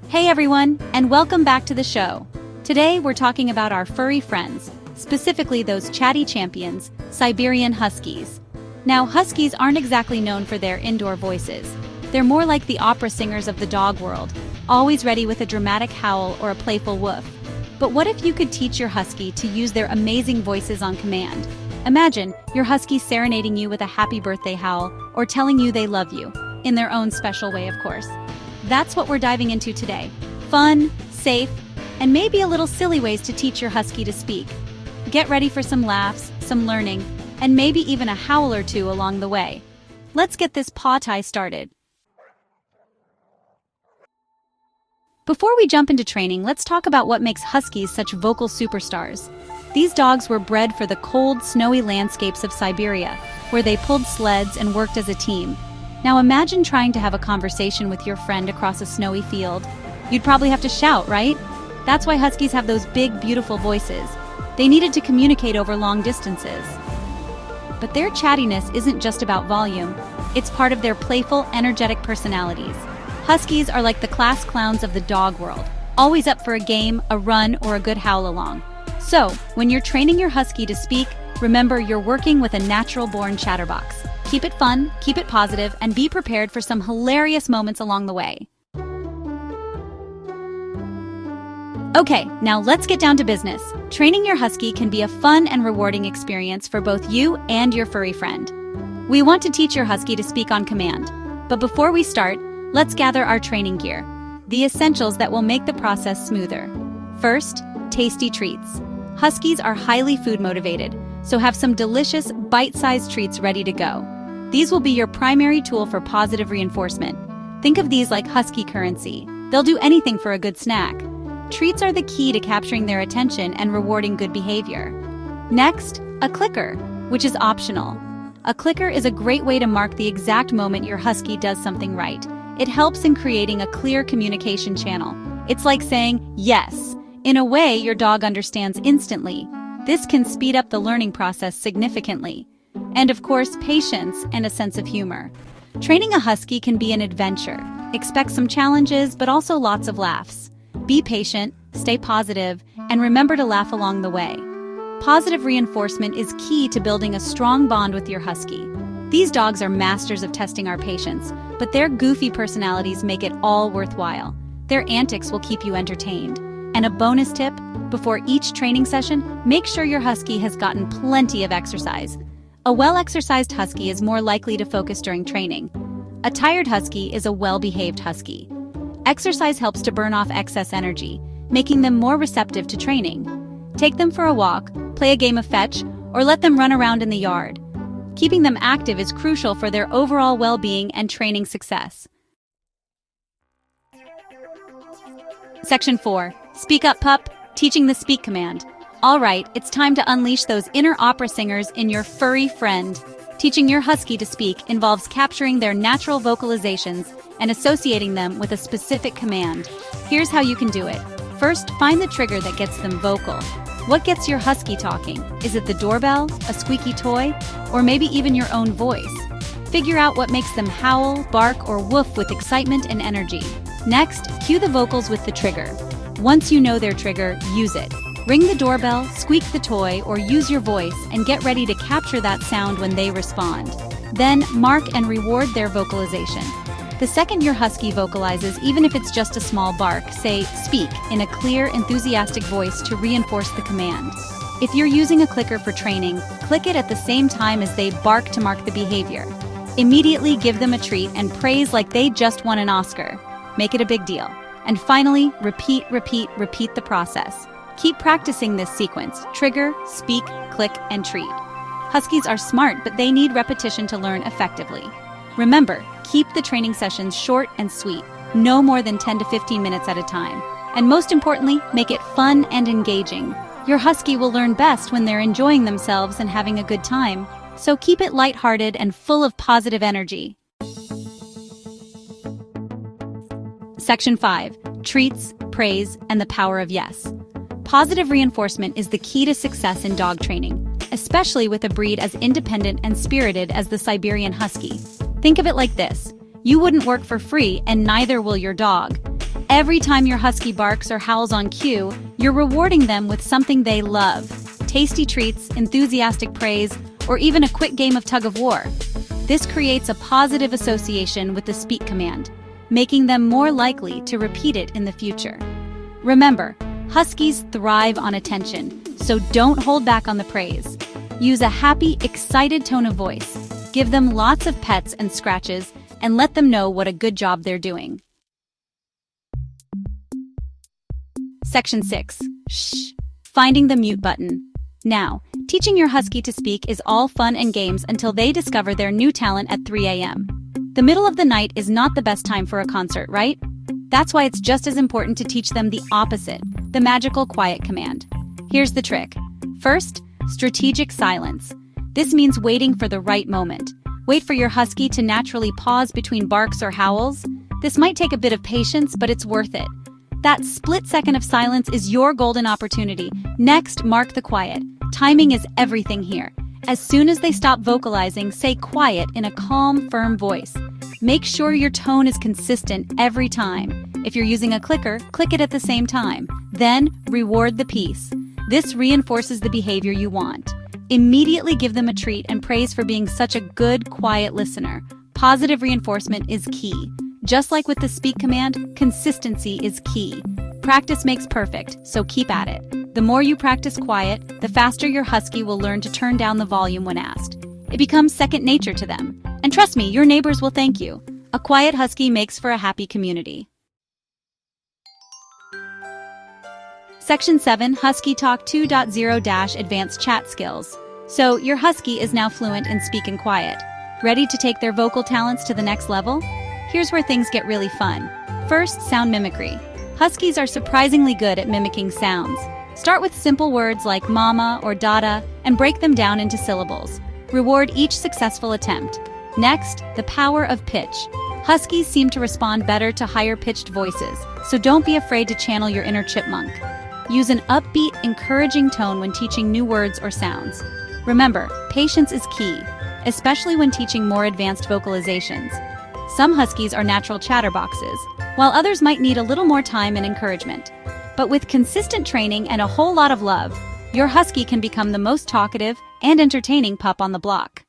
Hey everyone, and welcome back to the show. Today we're talking about our furry friends, specifically those chatty champions, Siberian Huskies. Now, Huskies aren't exactly known for their indoor voices. They're more like the opera singers of the dog world, always ready with a dramatic howl or a playful woof. But what if you could teach your husky to use their amazing voices on command? Imagine your husky serenading you with a happy birthday howl or telling you they love you, in their own special way, of course. That's what we're diving into today. Fun, safe, and maybe a little silly ways to teach your husky to speak. Get ready for some laughs, some learning, and maybe even a howl or two along the way. Let's get this paw tie started. Before we jump into training, let's talk about what makes huskies such vocal superstars. These dogs were bred for the cold, snowy landscapes of Siberia, where they pulled sleds and worked as a team. Now imagine trying to have a conversation with your friend across a snowy field. You'd probably have to shout, right? That's why huskies have those big, beautiful voices. They needed to communicate over long distances. But their chattiness isn't just about volume. It's part of their playful, energetic personalities. Huskies are like the class clowns of the dog world, always up for a game, a run, or a good howl along. So, when you're training your husky to speak, remember you're working with a natural-born chatterbox. Keep it fun, keep it positive, and be prepared for some hilarious moments along the way. Okay, now let's get down to business. Training your husky can be a fun and rewarding experience for both you and your furry friend. We want to teach your husky to speak on command. But before we start, let's gather our training gear, the essentials that will make the process smoother. First, tasty treats. Huskies are highly food motivated, so have some delicious, bite-sized treats ready to go. These will be your primary tool for positive reinforcement. Think of these like husky currency. They'll do anything for a good snack. Treats are the key to capturing their attention and rewarding good behavior. Next, a clicker, which is optional. A clicker is a great way to mark the exact moment your husky does something right. It helps in creating a clear communication channel. It's like saying, yes, in a way your dog understands instantly. This can speed up the learning process significantly. And of course, patience and a sense of humor. Training a husky can be an adventure. Expect some challenges, but also lots of laughs. Be patient, stay positive, and remember to laugh along the way. Positive reinforcement is key to building a strong bond with your husky. These dogs are masters of testing our patience, but their goofy personalities make it all worthwhile. Their antics will keep you entertained. And a bonus tip, before each training session, make sure your husky has gotten plenty of exercise. A well-exercised husky is more likely to focus during training. A tired husky is a well-behaved husky. Exercise helps to burn off excess energy, making them more receptive to training. Take them for a walk, play a game of fetch, or let them run around in the yard. Keeping them active is crucial for their overall well-being and training success. Section 4. Speak up, pup. Teaching the speak command. All right, it's time to unleash those inner opera singers in your furry friend. Teaching your husky to speak involves capturing their natural vocalizations and associating them with a specific command. Here's how you can do it. First, find the trigger that gets them vocal. What gets your husky talking? Is it the doorbell, a squeaky toy, or maybe even your own voice? Figure out what makes them howl, bark, or woof with excitement and energy. Next, cue the vocals with the trigger. Once you know their trigger, use it. Ring the doorbell, squeak the toy, or use your voice and get ready to capture that sound when they respond. Then, mark and reward their vocalization. The second your husky vocalizes, even if it's just a small bark, say, speak, in a clear, enthusiastic voice to reinforce the command. If you're using a clicker for training, click it at the same time as they bark to mark the behavior. Immediately give them a treat and praise like they just won an Oscar. Make it a big deal. And finally, repeat the process. Keep practicing this sequence: trigger, speak, click, and treat. Huskies are smart, but they need repetition to learn effectively. Remember, keep the training sessions short and sweet, no more than 10 to 15 minutes at a time. And most importantly, make it fun and engaging. Your husky will learn best when they're enjoying themselves and having a good time. So keep it lighthearted and full of positive energy. Section 5. Treats, praise, and the power of yes. Positive reinforcement is the key to success in dog training, especially with a breed as independent and spirited as the Siberian Husky. Think of it like this: you wouldn't work for free, and neither will your dog. Every time your husky barks or howls on cue, you're rewarding them with something they love. Tasty treats, enthusiastic praise, or even a quick game of tug-of-war. This creates a positive association with the speak command, making them more likely to repeat it in the future. Remember, huskies thrive on attention, so don't hold back on the praise. Use a happy, excited tone of voice. Give them lots of pets and scratches, and let them know what a good job they're doing. Section 6. Shh. Finding the mute button. Now, teaching your husky to speak is all fun and games until they discover their new talent at 3 a.m. The middle of the night is not the best time for a concert, right? That's why it's just as important to teach them the opposite, the magical quiet command. Here's the trick. First, strategic silence. This means waiting for the right moment. Wait for your husky to naturally pause between barks or howls. This might take a bit of patience, but it's worth it. That split second of silence is your golden opportunity. Next, mark the quiet. Timing is everything here. As soon as they stop vocalizing, say quiet in a calm, firm voice. Make sure your tone is consistent every time. If you're using a clicker, click it at the same time. Then, reward the piece. This reinforces the behavior you want. Immediately give them a treat and praise for being such a good, quiet listener. Positive reinforcement is key. Just like with the speak command, consistency is key. Practice makes perfect, so keep at it. The more you practice quiet, the faster your husky will learn to turn down the volume when asked. It becomes second nature to them. And trust me, your neighbors will thank you. A quiet husky makes for a happy community. Section 7, Husky Talk 2.0 Advanced Chat Skills. So, your husky is now fluent in speak and quiet. Ready to take their vocal talents to the next level? Here's where things get really fun. First, sound mimicry. Huskies are surprisingly good at mimicking sounds. Start with simple words like mama or dada and break them down into syllables. Reward each successful attempt. Next, the power of pitch. Huskies seem to respond better to higher-pitched voices, so don't be afraid to channel your inner chipmunk. Use an upbeat, encouraging tone when teaching new words or sounds. Remember, patience is key, especially when teaching more advanced vocalizations. Some huskies are natural chatterboxes, while others might need a little more time and encouragement. But with consistent training and a whole lot of love, your husky can become the most talkative and entertaining pup on the block.